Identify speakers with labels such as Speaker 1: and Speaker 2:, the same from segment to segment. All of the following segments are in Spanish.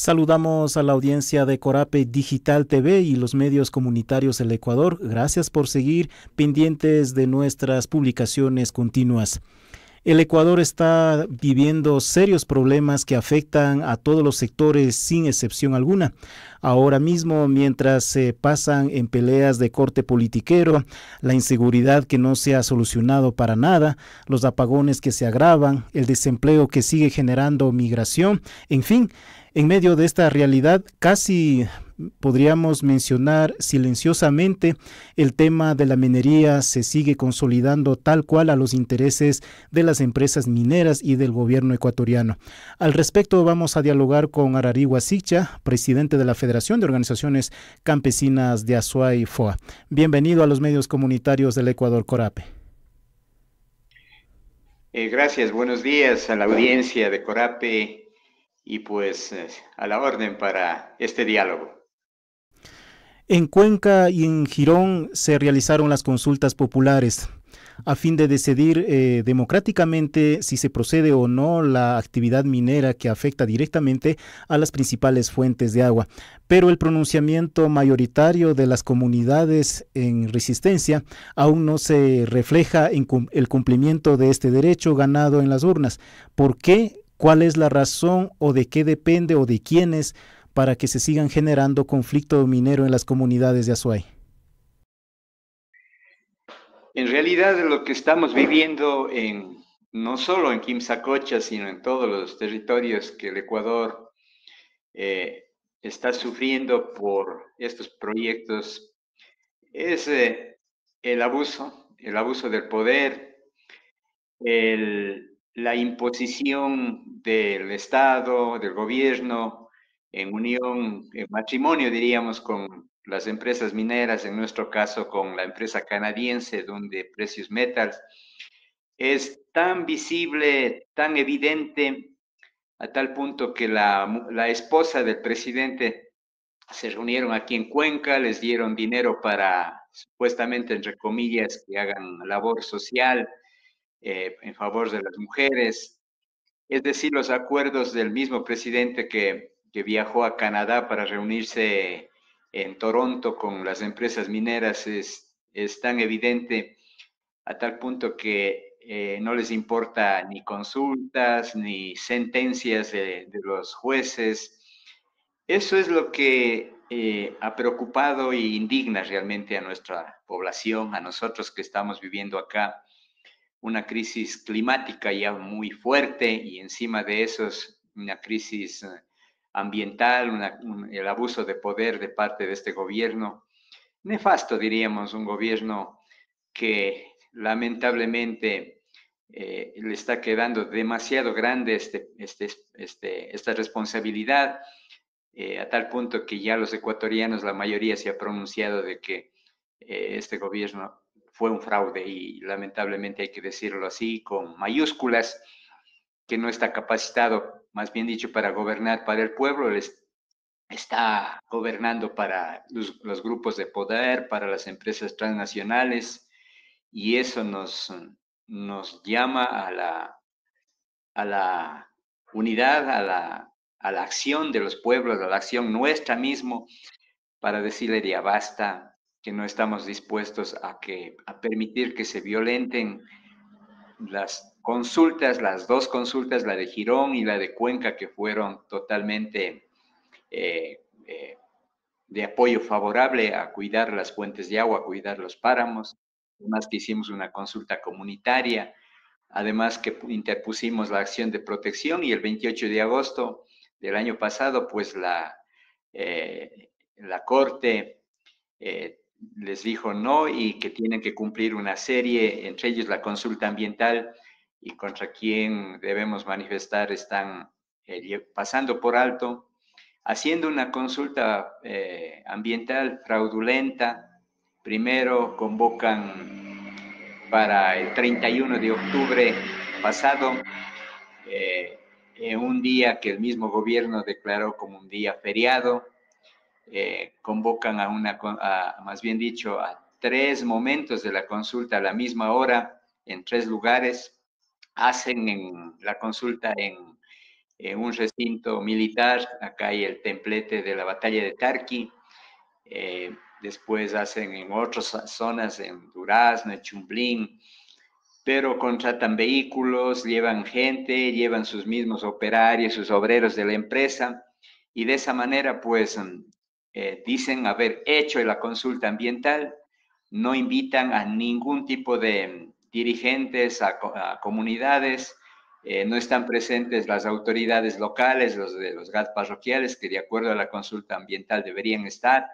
Speaker 1: Saludamos a la audiencia de Corape Digital TV y los medios comunitarios del Ecuador. Gracias por seguir pendientes de nuestras publicaciones continuas. El Ecuador está viviendo serios problemas que afectan a todos los sectores sin excepción alguna. Ahora mismo, mientras se pasan en peleas de corte politiquero, la inseguridad que no se ha solucionado para nada, los apagones que se agravan, el desempleo que sigue generando migración, en fin, en medio de esta realidad casi podríamos mencionar silenciosamente el tema de la minería se sigue consolidando tal cual a los intereses de las empresas mineras y del gobierno ecuatoriano. Al respecto vamos a dialogar con Arariwa Sicha, presidente de la Federación de Organizaciones Campesinas de Azuay FOA. Bienvenido a los medios comunitarios del Ecuador, Corape.
Speaker 2: Gracias, buenos días a la audiencia de Corape y pues a la orden para este diálogo.
Speaker 1: En Cuenca y en Girón se realizaron las consultas populares a fin de decidir democráticamente si se procede o no la actividad minera que afecta directamente a las principales fuentes de agua. Pero el pronunciamiento mayoritario de las comunidades en resistencia aún no se refleja en el cumplimiento de este derecho ganado en las urnas. ¿Por qué? ¿Cuál es la razón o de qué depende o de quiénes para que se sigan generando conflicto minero en las comunidades de Azuay?
Speaker 2: En realidad lo que estamos viviendo no solo en Quimsacocha, sino en todos los territorios que el Ecuador está sufriendo por estos proyectos es el abuso del poder, la imposición del Estado, del gobierno, en unión, en matrimonio, diríamos, con las empresas mineras, en nuestro caso con la empresa canadiense, donde Precious Metals es tan visible, tan evidente, a tal punto que la esposa del presidente se reunieron aquí en Cuenca, les dieron dinero para, supuestamente, entre comillas, que hagan labor social en favor de las mujeres. Es decir, los acuerdos del mismo presidente que viajó a Canadá para reunirse en Toronto con las empresas mineras es tan evidente a tal punto que no les importa ni consultas ni sentencias de los jueces. Eso es lo que ha preocupado e indigna realmente a nuestra población, a nosotros que estamos viviendo acá una crisis climática ya muy fuerte y encima de eso es una crisis ambiental, el abuso de poder de parte de este gobierno. Nefasto, diríamos, un gobierno que lamentablemente le está quedando demasiado grande esta responsabilidad, a tal punto que ya los ecuatorianos, la mayoría se ha pronunciado de que este gobierno fue un fraude y lamentablemente hay que decirlo así, con mayúsculas, que no está capacitado, más bien dicho, para gobernar para el pueblo, está gobernando para los grupos de poder, para las empresas transnacionales, y eso nos llama a la unidad, a la acción de los pueblos, a la acción nuestra mismo, para decirle ya basta, que no estamos dispuestos a permitir que se violenten las consultas, las dos consultas, la de Girón y la de Cuenca, que fueron totalmente de apoyo favorable a cuidar las fuentes de agua, a cuidar los páramos. Además que hicimos una consulta comunitaria, además que interpusimos la acción de protección, y el 28 de agosto del año pasado, pues la Corte les dijo no y que tienen que cumplir una serie, entre ellos la consulta ambiental, y contra quien debemos manifestar están pasando por alto, haciendo una consulta ambiental fraudulenta. Primero convocan para el 31 de octubre pasado, en un día que el mismo gobierno declaró como un día feriado. Convocan más bien dicho, a 3 momentos de la consulta a la misma hora, en 3 lugares. Hacen la consulta en un recinto militar. Acá hay el templete de la batalla de Tarqui. Después hacen en otras zonas, en Durazno, en Chumblín, pero contratan vehículos, llevan gente, llevan sus mismos operarios, sus obreros de la empresa, y de esa manera pues dicen haber hecho la consulta ambiental, no invitan a ningún tipo de dirigentes, a comunidades, no están presentes las autoridades locales, los de los GAT parroquiales, que de acuerdo a la consulta ambiental deberían estar.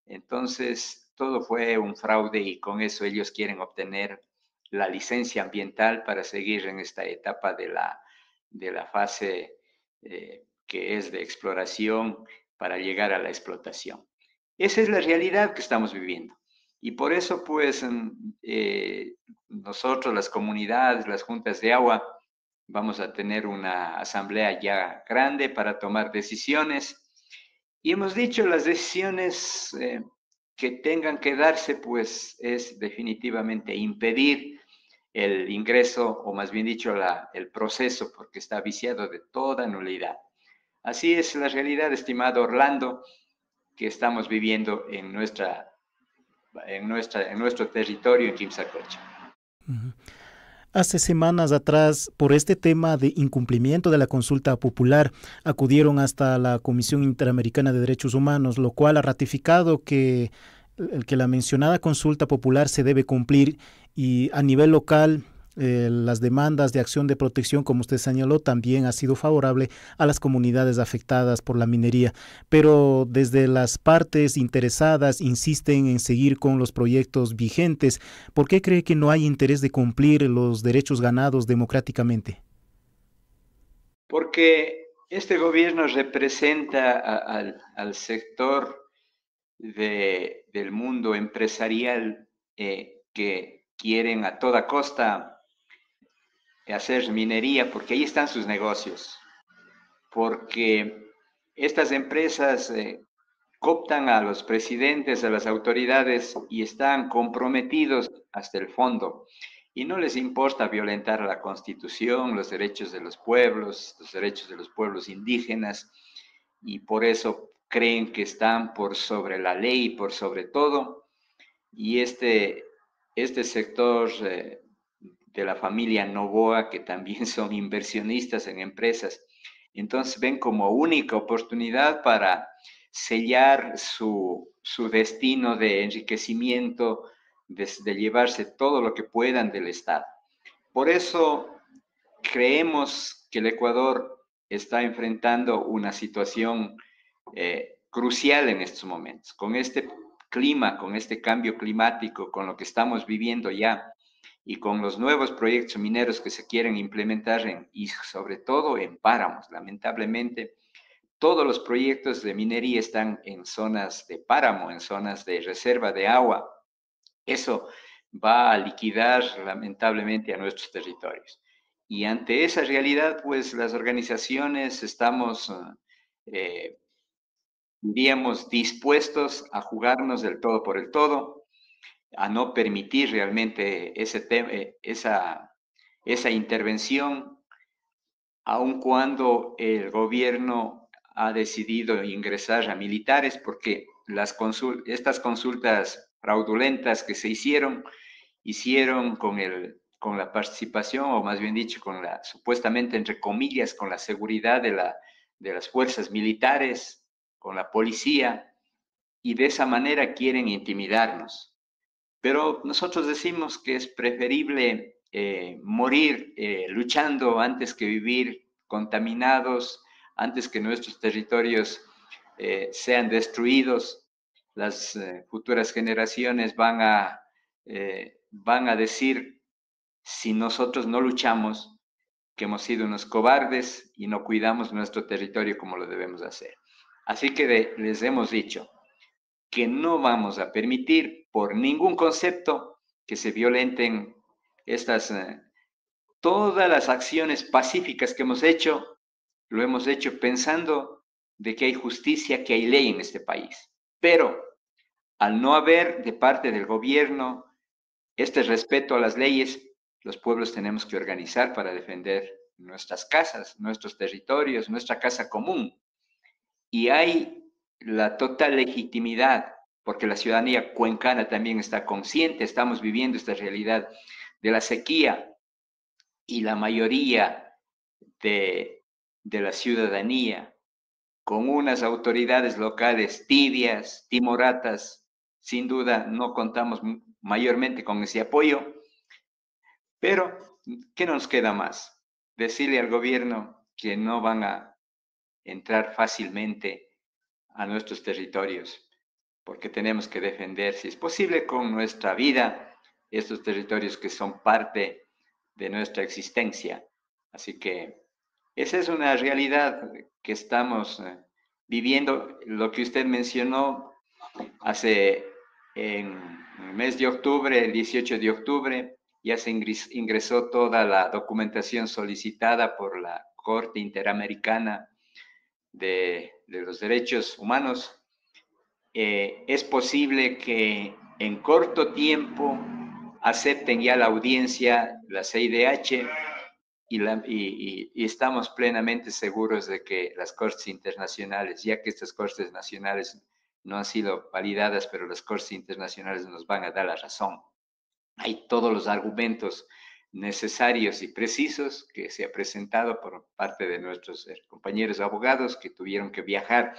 Speaker 2: Entonces, todo fue un fraude y con eso ellos quieren obtener la licencia ambiental para seguir en esta etapa de la fase que es de exploración para llegar a la explotación. Esa es la realidad que estamos viviendo. Y por eso, pues, nosotros, las comunidades, las juntas de agua, vamos a tener una asamblea ya grande para tomar decisiones. Y hemos dicho, las decisiones que tengan que darse, pues, es definitivamente impedir el ingreso, o más bien dicho, el proceso, porque está viciado de toda nulidad. Así es la realidad, estimado Orlando, que estamos viviendo en nuestro territorio en Quimsacocha.
Speaker 1: Hace semanas atrás, por este tema de incumplimiento de la consulta popular, acudieron hasta la Comisión Interamericana de Derechos Humanos, lo cual ha ratificado que la mencionada consulta popular se debe cumplir, y a nivel local las demandas de acción de protección, como usted señaló, también ha sido favorable a las comunidades afectadas por la minería. Pero desde las partes interesadas insisten en seguir con los proyectos vigentes. ¿Por qué cree que no hay interés de cumplir los derechos ganados democráticamente?
Speaker 2: Porque este gobierno representa al sector del mundo empresarial que quieren a toda costa hacer minería, porque ahí están sus negocios, porque estas empresas cooptan a los presidentes, a las autoridades, y están comprometidos hasta el fondo. Y no les importa violentar la Constitución, los derechos de los derechos de los pueblos indígenas, y por eso creen que están por sobre la ley, por sobre todo. Y este sector de la familia Novoa, que también son inversionistas en empresas, entonces ven como única oportunidad para sellar su destino de enriquecimiento, de llevarse todo lo que puedan del Estado. Por eso creemos que el Ecuador está enfrentando una situación crucial en estos momentos, con este clima, con este cambio climático, con lo que estamos viviendo ya, y con los nuevos proyectos mineros que se quieren implementar y sobre todo en páramos. Lamentablemente, todos los proyectos de minería están en zonas de páramo, en zonas de reserva de agua. Eso va a liquidar lamentablemente a nuestros territorios. Y ante esa realidad, pues las organizaciones estamos, diríamos, dispuestos a jugarnos del todo por el todo, a no permitir realmente esa intervención, aun cuando el gobierno ha decidido ingresar a militares, porque estas consultas fraudulentas que se hicieron con la participación, o más bien dicho, supuestamente, entre comillas, con la seguridad de las fuerzas militares, con la policía, y de esa manera quieren intimidarnos. Pero nosotros decimos que es preferible morir luchando antes que vivir contaminados, antes que nuestros territorios sean destruidos. Las futuras generaciones van a decir, si nosotros no luchamos, que hemos sido unos cobardes y no cuidamos nuestro territorio como lo debemos hacer. Así que les hemos dicho que no vamos a permitir por ningún concepto que se violenten todas las acciones pacíficas que hemos hecho. Lo hemos hecho pensando de que hay justicia, que hay ley en este país. Pero al no haber de parte del gobierno este respeto a las leyes, los pueblos tenemos que organizar para defender nuestras casas, nuestros territorios, nuestra casa común. Y hay la total legitimidad, porque la ciudadanía cuencana también está consciente, estamos viviendo esta realidad de la sequía y la mayoría de la ciudadanía, con unas autoridades locales tibias, timoratas, sin duda no contamos mayormente con ese apoyo, pero ¿qué nos queda más? Decirle al gobierno que no van a entrar fácilmente a nuestros territorios, porque tenemos que defender, si es posible, con nuestra vida, estos territorios que son parte de nuestra existencia. Así que esa es una realidad que estamos viviendo. Lo que usted mencionó hace en el mes de octubre, el 18 de octubre, ya se ingresó toda la documentación solicitada por la Corte Interamericana de los Derechos Humanos. Es posible que en corto tiempo acepten ya la audiencia, la CIDH, y estamos plenamente seguros de que las Cortes Internacionales, ya que estas Cortes Nacionales no han sido validadas, pero las Cortes Internacionales nos van a dar la razón. Hay todos los argumentos necesarios y precisos que se ha presentado por parte de nuestros compañeros abogados que tuvieron que viajar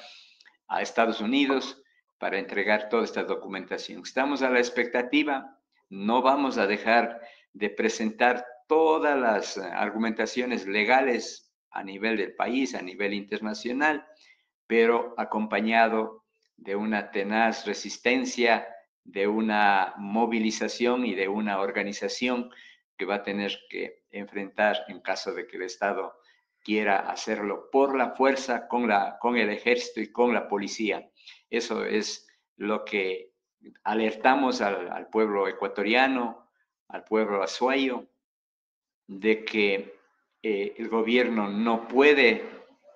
Speaker 2: a Estados Unidos para entregar toda esta documentación. Estamos a la expectativa, no vamos a dejar de presentar todas las argumentaciones legales a nivel del país, a nivel internacional, pero acompañado de una tenaz resistencia, de una movilización y de una organización que va a tener que enfrentar en caso de que el Estado quiera hacerlo por la fuerza, con el ejército y con la policía. Eso es lo que alertamos al pueblo ecuatoriano, al pueblo azuayo, de que el gobierno no puede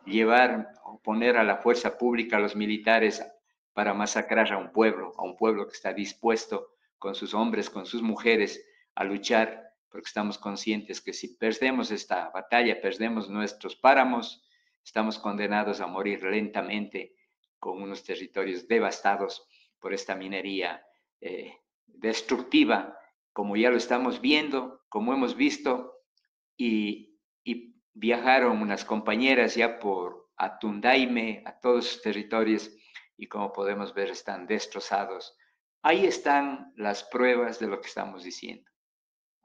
Speaker 2: llevar o poner a la fuerza pública a los militares para masacrar a un pueblo que está dispuesto con sus hombres, con sus mujeres a luchar, porque estamos conscientes que si perdemos esta batalla, perdemos nuestros páramos, estamos condenados a morir lentamente con unos territorios devastados por esta minería destructiva, como ya lo estamos viendo, como hemos visto, y viajaron unas compañeras ya por Atundaime, a todos sus territorios, y como podemos ver están destrozados. Ahí están las pruebas de lo que estamos diciendo.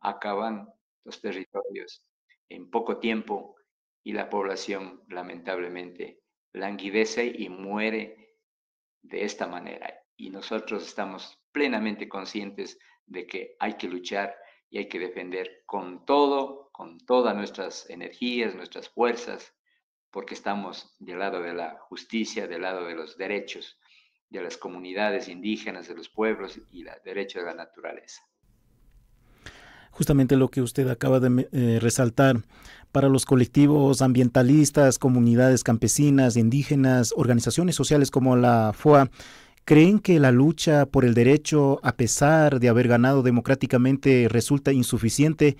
Speaker 2: Acaban los territorios en poco tiempo y la población lamentablemente languidece y muere de esta manera. Y nosotros estamos plenamente conscientes de que hay que luchar y hay que defender con todo, con todas nuestras energías, nuestras fuerzas, porque estamos del lado de la justicia, del lado de los derechos de las comunidades indígenas, de los pueblos y el derecho de la naturaleza.
Speaker 1: Justamente lo que usted acaba de resaltar, para los colectivos ambientalistas, comunidades campesinas, indígenas, organizaciones sociales como la FOA, ¿creen que la lucha por el derecho, a pesar de haber ganado democráticamente, resulta insuficiente?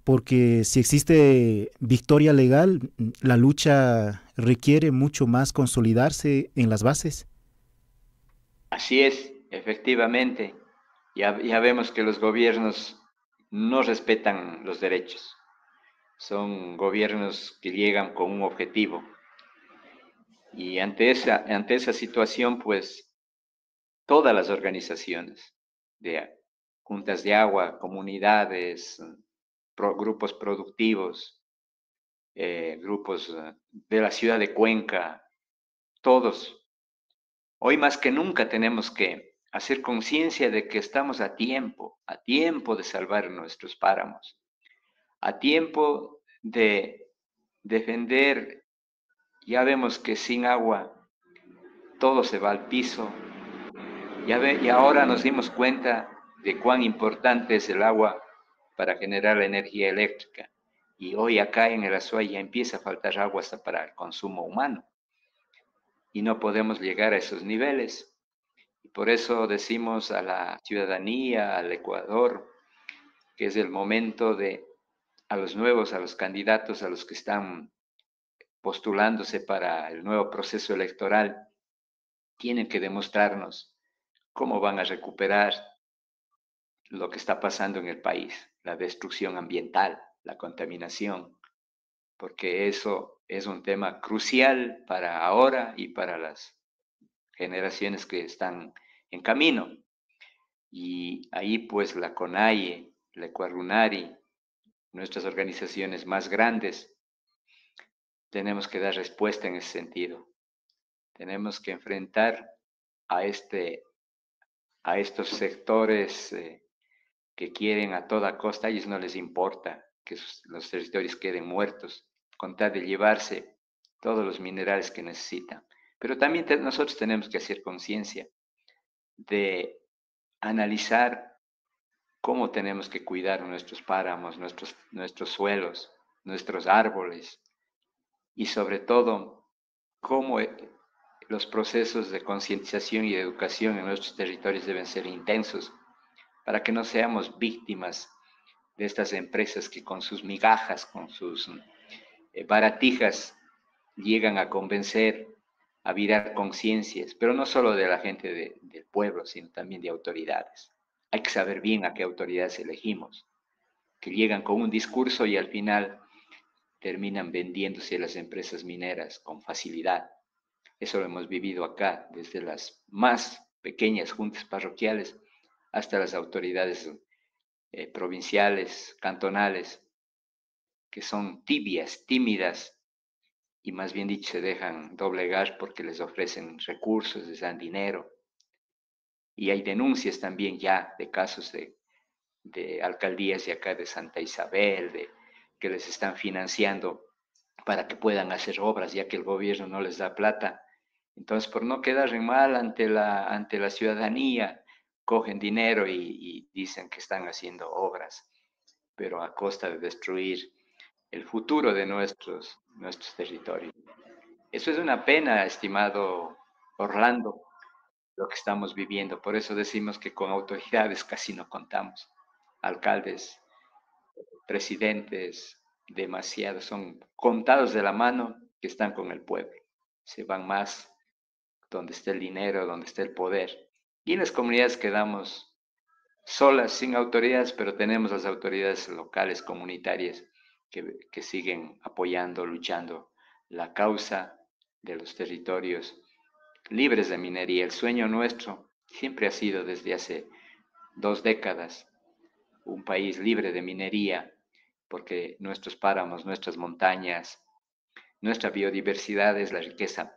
Speaker 1: Porque si existe victoria legal, la lucha requiere mucho más consolidarse en las bases.
Speaker 2: Así es, efectivamente. Ya vemos que los gobiernos no respetan los derechos. Son gobiernos que llegan con un objetivo. Y ante esa situación, pues, todas las organizaciones de juntas de agua, comunidades, grupos productivos, grupos de la ciudad de Cuenca, todos, hoy más que nunca tenemos que hacer conciencia de que estamos a tiempo de salvar nuestros páramos, a tiempo de defender. Ya vemos que sin agua todo se va al piso. Y ahora nos dimos cuenta de cuán importante es el agua para generar la energía eléctrica. Y hoy acá en el Azuay ya empieza a faltar agua hasta para el consumo humano. Y no podemos llegar a esos niveles. Y por eso decimos a la ciudadanía, al Ecuador, que es el momento de a los candidatos, a los que están postulándose para el nuevo proceso electoral, tienen que demostrarnos cómo van a recuperar lo que está pasando en el país, la destrucción ambiental, la contaminación, porque eso es un tema crucial para ahora y para las generaciones que están en camino. Y ahí pues la CONAIE, la Ecuarunari, nuestras organizaciones más grandes, tenemos que dar respuesta en ese sentido. Tenemos que enfrentar a, estos sectores que quieren a toda costa, a ellos no les importa que los territorios queden muertos, con tal de llevarse todos los minerales que necesitan. Pero también nosotros tenemos que hacer conciencia de analizar cómo tenemos que cuidar nuestros páramos, nuestros suelos, nuestros árboles y sobre todo cómo los procesos de concientización y de educación en nuestros territorios deben ser intensos para que no seamos víctimas de estas empresas que con sus migajas, con sus baratijas, llegan a convencer, a virar conciencias, pero no solo de la gente del pueblo, sino también de autoridades. Hay que saber bien a qué autoridades elegimos, que llegan con un discurso y al final terminan vendiéndose a las empresas mineras con facilidad. Eso lo hemos vivido acá, desde las más pequeñas juntas parroquiales hasta las autoridades provinciales, cantonales, que son tibias, tímidas, y más bien dicho se dejan doblegar porque les ofrecen recursos, les dan dinero. Y hay denuncias también ya de casos de alcaldías de acá de Santa Isabel, que les están financiando para que puedan hacer obras, ya que el gobierno no les da plata. Entonces, por no quedar en mal ante la ciudadanía, cogen dinero y dicen que están haciendo obras, pero a costa de destruir el futuro de nuestros territorios. Eso es una pena, estimado Orlando, lo que estamos viviendo. Por eso decimos que con autoridades casi no contamos. Alcaldes, presidentes, demasiados, son contados de la mano que están con el pueblo. Se van más donde está el dinero, donde está el poder. Y en las comunidades quedamos solas, sin autoridades, pero tenemos las autoridades locales, comunitarias, que siguen apoyando, luchando la causa de los territorios libres de minería. El sueño nuestro siempre ha sido desde hace 2 décadas un país libre de minería, porque nuestros páramos, nuestras montañas, nuestra biodiversidad es la riqueza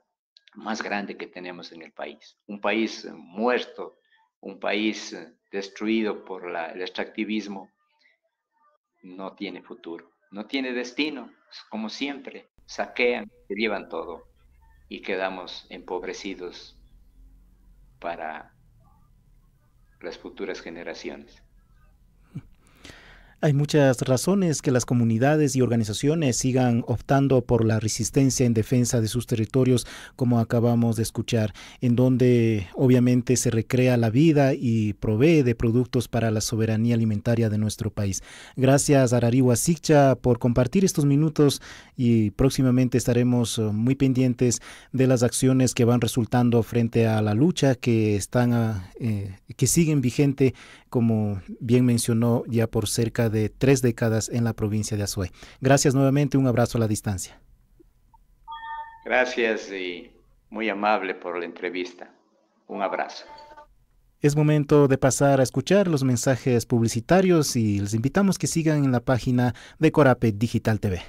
Speaker 2: más grande que tenemos en el país. Un país muerto, un país destruido por el extractivismo, no tiene futuro, no tiene destino, como siempre, saquean, se llevan todo y quedamos empobrecidos para las futuras generaciones.
Speaker 1: Hay muchas razones que las comunidades y organizaciones sigan optando por la resistencia en defensa de sus territorios, como acabamos de escuchar, en donde obviamente se recrea la vida y provee de productos para la soberanía alimentaria de nuestro país. Gracias, Arariwa Siccha, por compartir estos minutos y próximamente estaremos muy pendientes de las acciones que van resultando frente a la lucha que siguen vigente, como bien mencionó, ya por cerca de 3 décadas en la provincia de Azuay. Gracias nuevamente, un abrazo a la distancia.
Speaker 2: Gracias y muy amable por la entrevista. Un abrazo.
Speaker 1: Es momento de pasar a escuchar los mensajes publicitarios y les invitamos que sigan en la página de Corape Digital TV.